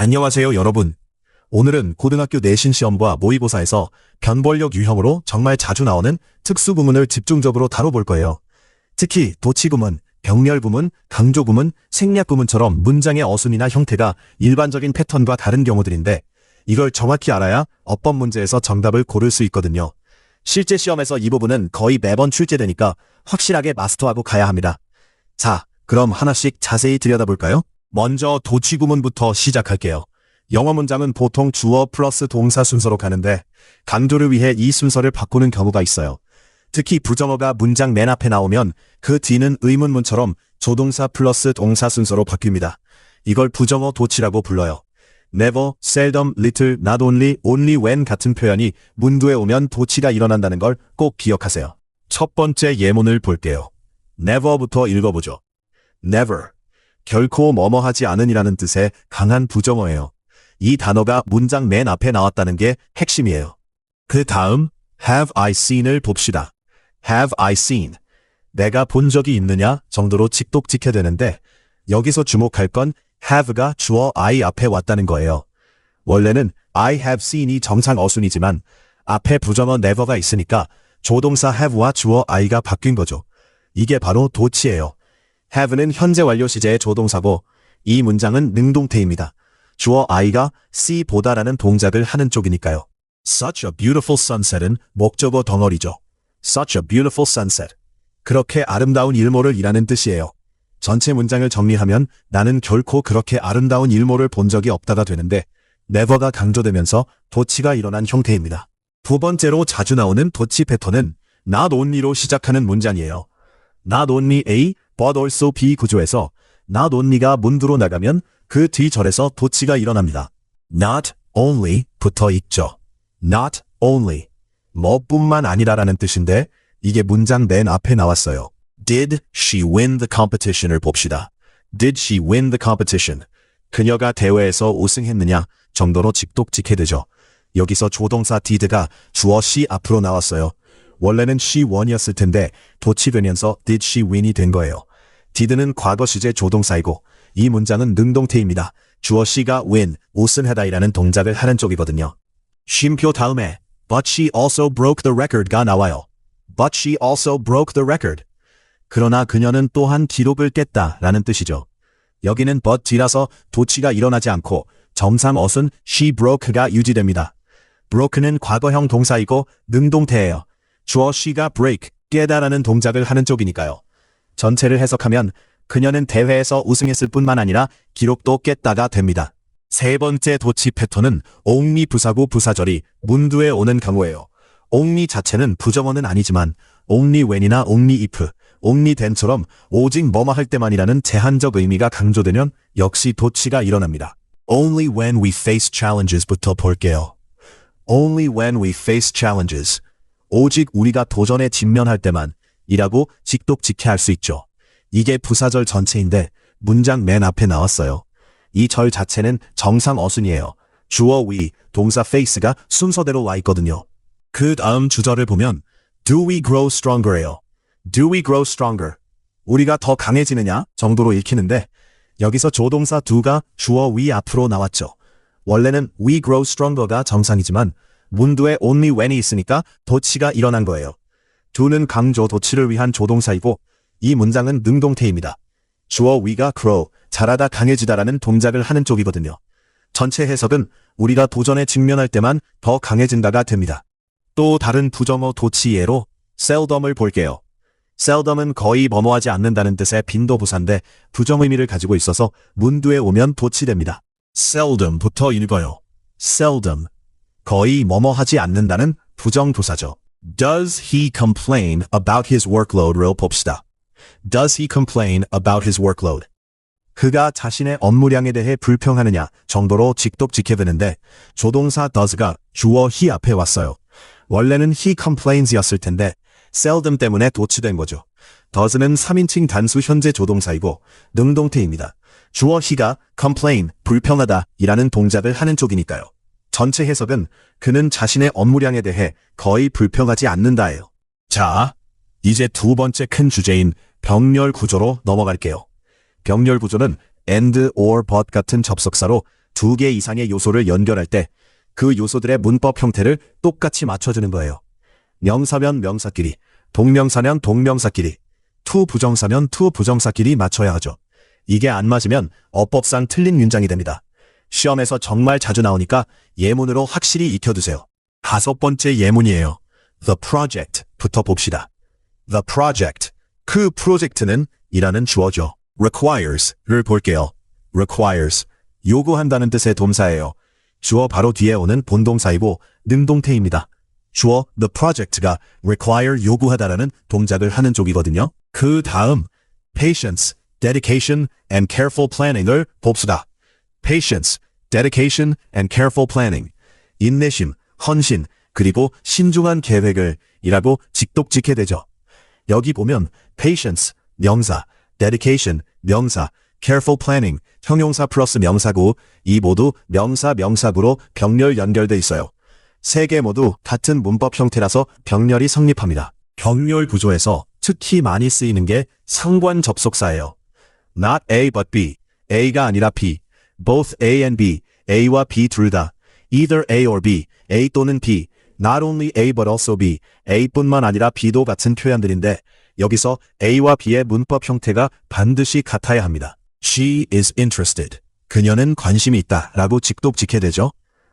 안녕하세요, 여러분. 오늘은 고등학교 내신 시험과 모의고사에서 변벌력 유형으로 정말 자주 나오는 특수구문을 집중적으로 다뤄볼 거예요. 특히 도치구문, 병렬구문, 강조구문, 생략구문처럼 문장의 어순이나 형태가 일반적인 패턴과 다른 경우들인데 이걸 정확히 알아야 어법 문제에서 정답을 고를 수 있거든요. 실제 시험에서 이 부분은 거의 매번 출제되니까 확실하게 마스터하고 가야 합니다. 자, 그럼 하나씩 자세히 들여다볼까요? 먼저 도치구문부터 시작할게요. 영어 문장은 보통 주어 플러스 동사 순서로 가는데 강조를 위해 이 순서를 바꾸는 경우가 있어요. 특히 부정어가 문장 맨 앞에 나오면 그 뒤는 의문문처럼 조동사 플러스 동사 순서로 바뀝니다. 이걸 부정어 도치라고 불러요. never, seldom, little, not only, only when 같은 표현이 문두에 오면 도치가 일어난다는 걸 꼭 기억하세요. 첫 번째 예문을 볼게요. never부터 읽어보죠. never. 결코 뭐뭐하지 않으니라는 뜻의 강한 부정어예요. 이 단어가 문장 맨 앞에 나왔다는 게 핵심이에요. 그 다음 have I seen을 봅시다. have I seen. 내가 본 적이 있느냐 정도로 직독직해야 되는데 여기서 주목할 건 have가 주어 I 앞에 왔다는 거예요. 원래는 I have seen이 정상 어순이지만 앞에 부정어 never가 있으니까 조동사 have와 주어 I가 바뀐 거죠. 이게 바로 도치예요. have는 현재 완료 시제의 조동사고 이 문장은 능동태입니다. 주어 I가 see보다라는 동작을 하는 쪽이니까요. Such a beautiful sunset은 목적어 덩어리죠. Such a beautiful sunset. 그렇게 아름다운 일몰을 이라는 뜻이에요. 전체 문장을 정리하면 나는 결코 그렇게 아름다운 일몰을 본 적이 없다가 되는데 never가 강조되면서 도치가 일어난 형태입니다. 두 번째로 자주 나오는 도치 패턴은 not only로 시작하는 문장이에요. Not only A, but also B 구조에서 not only가 문두로 나가면 그 뒤 절에서 도치가 일어납니다. not only 붙어 있죠. not only. 뭐뿐만 아니라라는 뜻인데 이게 문장 맨 앞에 나왔어요. Did she win the competition을 봅시다. Did she win the competition? 그녀가 대회에서 우승했느냐 정도로 직독직해 되죠. 여기서 조동사 did가 주어 she 앞으로 나왔어요. 원래는 she won이었을 텐데 도치되면서 did she win이 된 거예요. did는 과거 시제 조동사이고 이 문장은 능동태입니다. 주어 she가 win, 우승하다이라는 동작을 하는 쪽이거든요. 쉼표 다음에 but she also broke the record가 나와요. But she also broke the record. 그러나 그녀는 또한 기록을 깼다라는 뜻이죠. 여기는 but이라서 도치가 일어나지 않고 정상 어순 she broke가 유지됩니다. broke는 과거형 동사이고 능동태예요. 주어 she가 break, 깨다라는 동작을 하는 쪽이니까요. 전체를 해석하면 그녀는 대회에서 우승했을 뿐만 아니라 기록도 깼다가 됩니다. 세 번째 도치 패턴은 only 부사구 부사절이 문두에 오는 경우예요. only 자체는 부정어는 아니지만 only when이나 only if, only then처럼 오직 뭐뭐 할 때만이라는 제한적 의미가 강조되면 역시 도치가 일어납니다. Only when we face challenges부터 볼게요. Only when we face challenges. 오직 우리가 도전에 직면할 때만 이라고 직독직해 할 수 있죠. 이게 부사절 전체인데 문장 맨 앞에 나왔어요. 이 절 자체는 정상 어순이에요. 주어 we, 동사 face가 순서대로 와 있거든요. 그 다음 주절을 보면 Do we grow stronger예요. Do we grow stronger? 우리가 더 강해지느냐 정도로 읽히는데 여기서 조동사 do가 주어 we 앞으로 나왔죠. 원래는 we grow stronger가 정상이지만 문두에 only when이 있으니까 도치가 일어난 거예요. do는 강조 도치를 위한 조동사이고 이 문장은 능동태입니다. 주어 we가 grow, 자라다 강해지다라는 동작을 하는 쪽이거든요. 전체 해석은 우리가 도전에 직면할 때만 더 강해진다가 됩니다. 또 다른 부정어 도치 예로 seldom을 볼게요. seldom은 거의 뭐뭐하지 않는다는 뜻의 빈도부사인데 부정의미를 가지고 있어서 문두에 오면 도치됩니다. seldom부터 읽어요. seldom. 거의 뭐뭐하지 않는다는 부정부사죠. Does he complain about his workload를 봅시다. Does he complain about his workload? 그가 자신의 업무량에 대해 불평하느냐 정도로 직독직해 되는데 조동사 does가 주어 he 앞에 왔어요. 원래는 he complains였을 텐데 seldom 때문에 도치된 거죠. does는 3인칭 단수 현재 조동사이고 능동태입니다. 주어 he가 complain, 불평하다 이라는 동작을 하는 쪽이니까요. 전체 해석은 그는 자신의 업무량에 대해 거의 불평하지 않는다예요. 자, 이제 두 번째 큰 주제인 병렬 구조로 넘어갈게요. 병렬 구조는 and, or, but 같은 접속사로 두 개 이상의 요소를 연결할 때 그 요소들의 문법 형태를 똑같이 맞춰주는 거예요. 명사면 명사끼리, 동명사면 동명사끼리, 투 부정사면 투 부정사끼리 맞춰야 하죠. 이게 안 맞으면 어법상 틀린 문장이 됩니다. 시험에서 정말 자주 나오니까 예문으로 확실히 익혀두세요. 5번째 예문이에요. The project부터 봅시다. The project, 그 프로젝트는 이라는 주어죠. requires를 볼게요. requires, 요구한다는 뜻의 동사예요. 주어 바로 뒤에 오는 본동사이고 능동태입니다. 주어 the project가 require 요구하다라는 동작을 하는 쪽이거든요. 그 다음 patience, dedication and careful planning을 봅시다. patience, dedication and careful planning, 인내심, 헌신, 그리고 신중한 계획을 이라고 직독직해 되죠. 여기 보면 patience, 명사, dedication, 명사, careful planning, 형용사 플러스 명사고 이 모두 명사, 명사구로 병렬 연결돼 있어요. 세 개 모두 같은 문법 형태라서 병렬이 성립합니다. 병렬 구조에서 특히 많이 쓰이는 게 상관 접속사예요. Not A but B, A가 아니라 B, both A and B, A와 B 둘 다, either A or B, A 또는 B, not only A but also B, A뿐만 아니라 B도 같은 표현들인데 여기서 A와 B의 문법 형태가 반드시 같아야 합니다. She is interested. 그녀는 관심이 있다 라고 직독직해 되죠.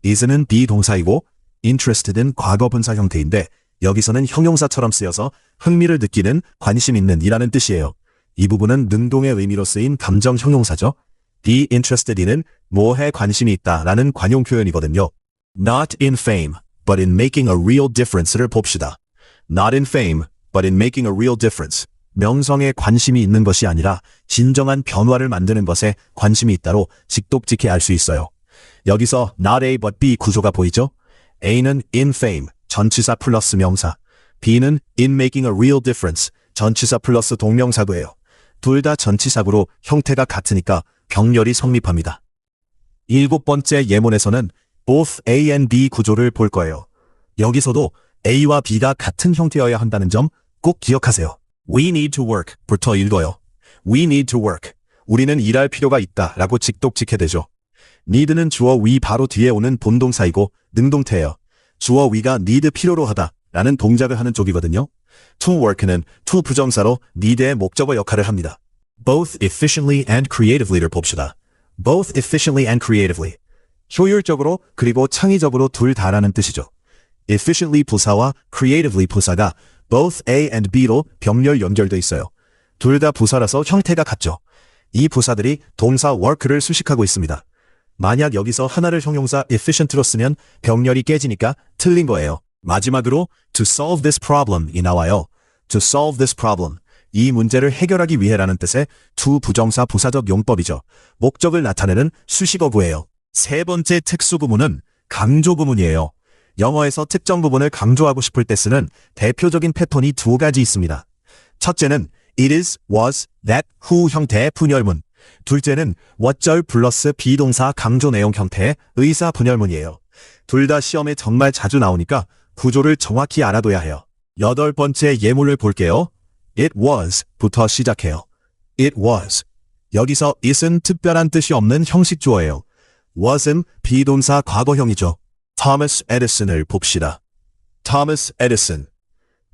is는 비동사이고 interested은 과거분사 형태인데 여기서는 형용사처럼 쓰여서 흥미를 느끼는, 관심 있는 이라는 뜻이에요. 이 부분은 능동의 의미로 쓰인 감정 형용사죠. be interested in은 뭐에 관심이 있다 라는 관용 표현이거든요. Not in fame, but in making a real difference를 봅시다. Not in fame, but in making a real difference. 명성에 관심이 있는 것이 아니라 진정한 변화를 만드는 것에 관심이 있다로 직독직해 알 수 있어요. 여기서 not A but B 구조가 보이죠? A는 in fame, 전치사 플러스 명사. B는 in making a real difference, 전치사 플러스 동명사구예요. 둘 다 전치사구로 형태가 같으니까 병렬이 성립합니다. 7번째 예문에서는 both A and B 구조를 볼 거예요. 여기서도 A와 B가 같은 형태여야 한다는 점 꼭 기억하세요. We need to work 부터 읽어요. We need to work. 우리는 일할 필요가 있다 라고 직독직해 되죠. need는 주어 we 바로 뒤에 오는 본동사이고 능동태예요. 주어 we가 need 필요로 하다 라는 동작을 하는 쪽이거든요. to work는 to 부정사로 need의 목적어 역할을 합니다. both efficiently and creatively를 봅시다. both efficiently and creatively. 효율적으로 그리고 창의적으로 둘 다라는 뜻이죠. efficiently 부사와 creatively 부사가 both A and B로 병렬 연결돼 있어요. 둘 다 부사라서 형태가 같죠. 이 부사들이 동사 work를 수식하고 있습니다. 만약 여기서 하나를 형용사 efficient로 쓰면 병렬이 깨지니까 틀린 거예요. 마지막으로 to solve this problem이 나와요. to solve this problem. 이 문제를 해결하기 위해라는 뜻의 to 부정사 부사적 용법이죠. 목적을 나타내는 수식어구예요. 세 번째 특수구문은 강조구문이에요. 영어에서 특정 부분을 강조하고 싶을 때 쓰는 대표적인 패턴이 두 가지 있습니다. 첫째는 it is, was, that, who 형태의 분열문. 둘째는 what절 플러스 비동사 강조 내용 형태의 의사 분열문이에요. 둘 다 시험에 정말 자주 나오니까 구조를 정확히 알아둬야 해요. 8번째 예문을 볼게요. It was부터 시작해요. It was. 여기서 it은 특별한 뜻이 없는 형식 주어예요. was은 비동사 과거형이죠. Thomas Edison을 봅시다. Thomas Edison,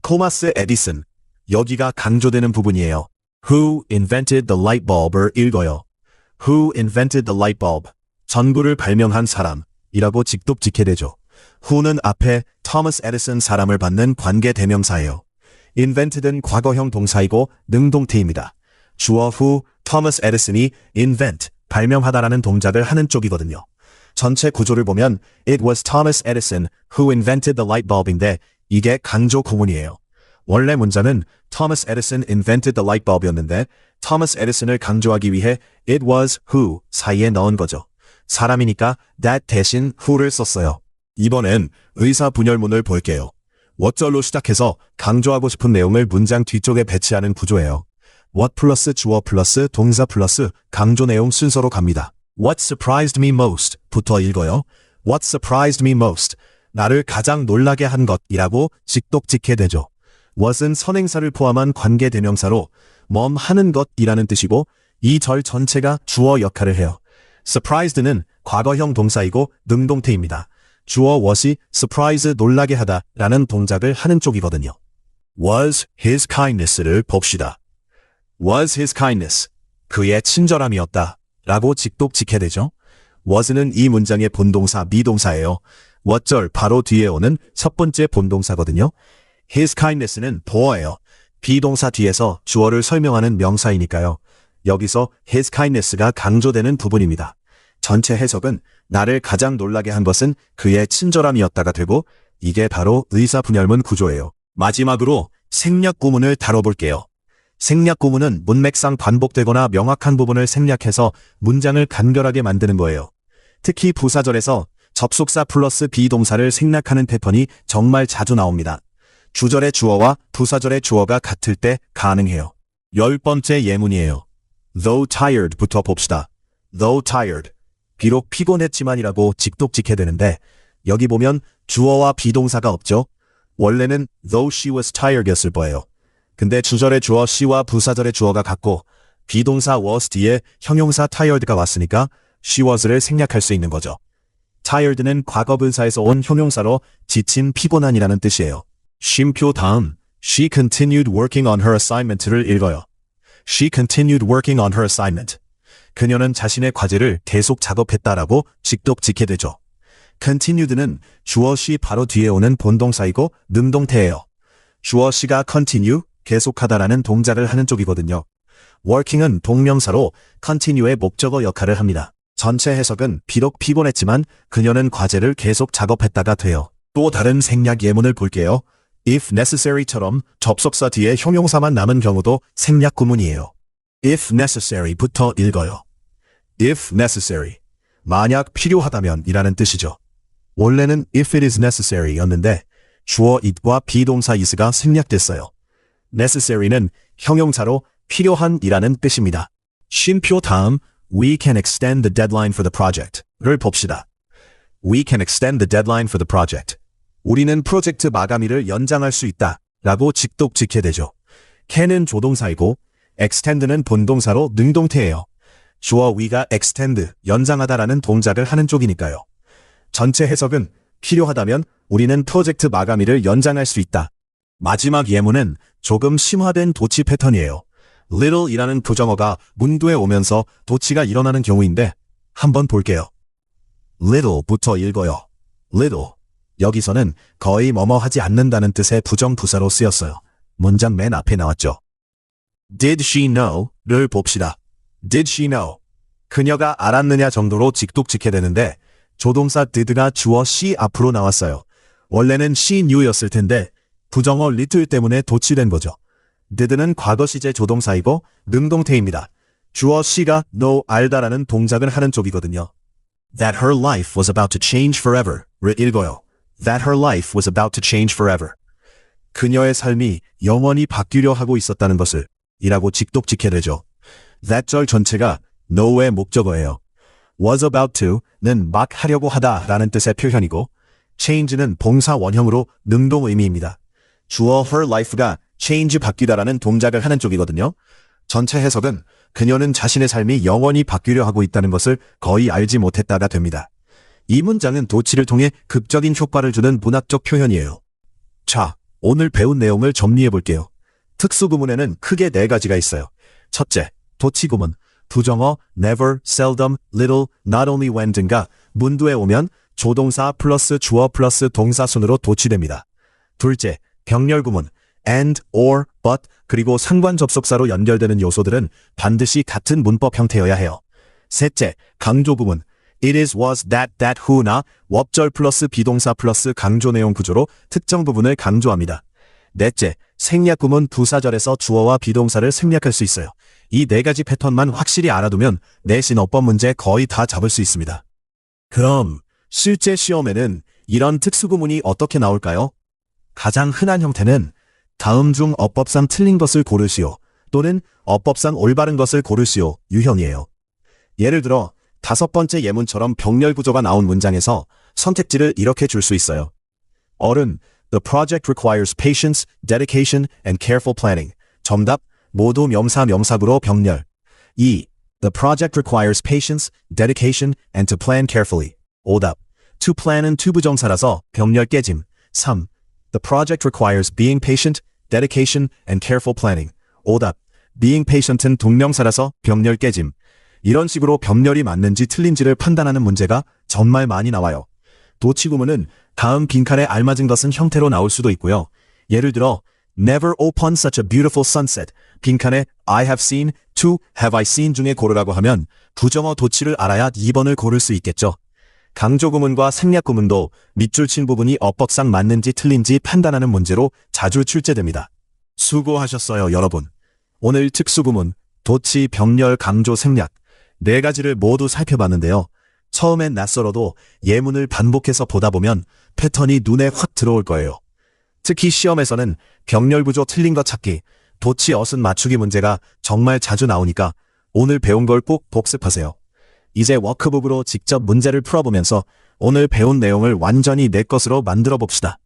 토마스 에디슨. 여기가 강조되는 부분이에요. Who invented the light bulb을 읽어요. Who invented the light bulb? 전구를 발명한 사람이라고 직독직해 되죠. Who는 앞에 Thomas Edison 사람을 받는 관계 대명사예요. invented은 과거형 동사이고 능동태입니다. 주어 who, Thomas Edison이 invent, 발명하다라는 동작을 하는 쪽이거든요. 전체 구조를 보면 It was Thomas Edison who invented the light bulb인데 이게 강조 구문이에요. 원래 문장은 Thomas Edison invented the light bulb였는데 Thomas Edison을 강조하기 위해 It was who 사이에 넣은 거죠. 사람이니까 that 대신 who를 썼어요. 이번엔 의사 분열문을 볼게요. what절로 시작해서 강조하고 싶은 내용을 문장 뒤쪽에 배치하는 구조예요. what 플러스 주어 플러스 동사 플러스 강조 내용 순서로 갑니다. What surprised me most 부터 읽어요. What surprised me most. 나를 가장 놀라게 한 것이라고 직독직해 되죠. what은 선행사를 포함한 관계 대명사로 하는 것이라는 뜻이고 이 절 전체가 주어 역할을 해요. surprised는 과거형 동사이고 능동태입니다. 주어 was이 surprise 놀라게 하다 라는 동작을 하는 쪽이거든요. was his kindness를 봅시다. was his kindness. 그의 친절함이었다 라고 직독직해되죠. was는 이 문장의 본동사 미동사예요. what절 바로 뒤에 오는 첫 번째 본동사거든요. his kindness는 보어예요. 비동사 뒤에서 주어를 설명하는 명사이니까요. 여기서 his kindness가 강조되는 부분입니다. 전체 해석은 나를 가장 놀라게 한 것은 그의 친절함이었다가 되고 이게 바로 의사분열문 구조예요. 마지막으로 생략 구문을 다뤄볼게요. 생략 구문은 문맥상 반복되거나 명확한 부분을 생략해서 문장을 간결하게 만드는 거예요. 특히 부사절에서 접속사 플러스 비동사를 생략하는 패턴이 정말 자주 나옵니다. 주절의 주어와 부사절의 주어가 같을 때 가능해요. 10번째 예문이에요. Though tired부터 봅시다. Though tired. 비록 피곤했지만이라고 직독직해야 되는데 여기 보면 주어와 비동사가 없죠. 원래는 though she was tired였을 거예요. 근데 주절의 주어 she와 부사절의 주어가 같고 비동사 was 뒤에 형용사 tired가 왔으니까 she was를 생략할 수 있는 거죠. tired는 과거분사에서 온 형용사로 지친 피곤한이라는 뜻이에요. 쉼표 다음 she continued working on her assignment를 읽어요. She continued working on her assignment. 그녀는 자신의 과제를 계속 작업했다라고 직독직해되죠. continued는 주어 she 바로 뒤에 오는 본동사이고 능동태예요. 주어 she가 continue, 계속하다라는 동작을 하는 쪽이거든요. working은 동명사로 continue의 목적어 역할을 합니다. 전체 해석은 비록 피곤했지만 그녀는 과제를 계속 작업했다가 돼요. 또 다른 생략 예문을 볼게요. if necessary처럼 접속사 뒤에 형용사만 남은 경우도 생략 구문이에요. if necessary부터 읽어요. if necessary. 만약 필요하다면 이라는 뜻이죠. 원래는 if it is necessary 였는데 주어 it과 비동사 is가 생략됐어요. necessary는 형용사로 필요한 이라는 뜻입니다. 쉼표 다음 we can extend the deadline for the project를 봅시다. We can extend the deadline for the project. 우리는 프로젝트 마감일을 연장할 수 있다 라고 직독직해되죠. can은 조동사이고 extend는 본동사로 능동태예요. 주어 we가 extend, 연장하다라는 동작을 하는 쪽이니까요. 전체 해석은 필요하다면 우리는 프로젝트 마감일을 연장할 수 있다. 마지막 예문은 조금 심화된 도치 패턴이에요. little이라는 부정어가 문두에 오면서 도치가 일어나는 경우인데 한번 볼게요. little부터 읽어요. little. 여기서는 거의 뭐뭐 하지 않는다는 뜻의 부정부사로 쓰였어요. 문장 맨 앞에 나왔죠. Did she know를 봅시다. Did she know? 그녀가 알았느냐 정도로 직독직해되는데 조동사 did가 주어 she 앞으로 나왔어요. 원래는 she knew였을 텐데 부정어 little 때문에 도치된 거죠. did는 과거 시제 조동사이고 능동태입니다. 주어 she가 know 알다라는 동작을 하는 쪽이거든요. That her life was about to change forever를 읽어요. That her life was about to change forever. 그녀의 삶이 영원히 바뀌려 하고 있었다는 것을 이라고 직독직해되죠. that 절 전체가 know의 목적어예요. was about to는 막 하려고 하다 라는 뜻의 표현이고 change는 봉사 원형으로 능동 의미입니다. 주어 her life가 change 바뀌다라는 동작을 하는 쪽이거든요. 전체 해석은 그녀는 자신의 삶이 영원히 바뀌려 하고 있다는 것을 거의 알지 못했다가 됩니다. 이 문장은 도치를 통해 극적인 효과를 주는 문학적 표현이에요. 자, 오늘 배운 내용을 정리해 볼게요. 특수구문에는 크게 4가지가 있어요. 첫째, 도치구문, 부정어, never, seldom, little, not only when 등가 문두에 오면 조동사 플러스 주어 플러스 동사 순으로 도치됩니다. 둘째, 병렬구문, and, or, but, 그리고 상관 접속사로 연결되는 요소들은 반드시 같은 문법 형태여야 해요. 셋째, 강조구문, it is, was, that, who나 wob절 플러스 비동사 플러스 강조 내용 구조로 특정 부분을 강조합니다. 넷째, 생략구문 부사절에서 주어와 비동사를 생략할 수 있어요. 이 4가지 패턴만 확실히 알아두면 내신 어법 문제 거의 다 잡을 수 있습니다. 그럼 실제 시험에는 이런 특수구문이 어떻게 나올까요? 가장 흔한 형태는 다음 중 어법상 틀린 것을 고르시오 또는 어법상 올바른 것을 고르시오 유형이에요. 예를 들어 5번째 예문처럼 병렬 구조가 나온 문장에서 선택지를 이렇게 줄 수 있어요. 어른, the project requires patience, dedication, and careful planning. 정답, 모두 명사 명사구로 병렬. 2. The project requires patience, dedication, and to plan carefully. 오답. To plan은 투부정사라서 병렬 깨짐. 3. The project requires being patient, dedication, and careful planning. 오답. Being patient은 동명사라서 병렬 깨짐. 이런 식으로 병렬이 맞는지 틀린지를 판단하는 문제가 정말 많이 나와요. 도치구문은 다음 빈칸에 알맞은 것은 형태로 나올 수도 있고요. 예를 들어 Never open such a beautiful sunset. 빈칸에 I have seen, to have I seen 중에 고르라고 하면 부정어 도치를 알아야 2번을 고를 수 있겠죠. 강조구문과 생략구문도 밑줄 친 부분이 어법상 맞는지 틀린지 판단하는 문제로 자주 출제됩니다. 수고하셨어요, 여러분. 오늘 특수구문, 도치, 병렬, 강조, 생략 4가지를 모두 살펴봤는데요. 처음엔 낯설어도 예문을 반복해서 보다 보면 패턴이 눈에 확 들어올 거예요. 특히 시험에서는 병렬 구조 틀린 것 찾기, 도치 어순 맞추기 문제가 정말 자주 나오니까 오늘 배운 걸 꼭 복습하세요. 이제 워크북으로 직접 문제를 풀어보면서 오늘 배운 내용을 완전히 내 것으로 만들어 봅시다.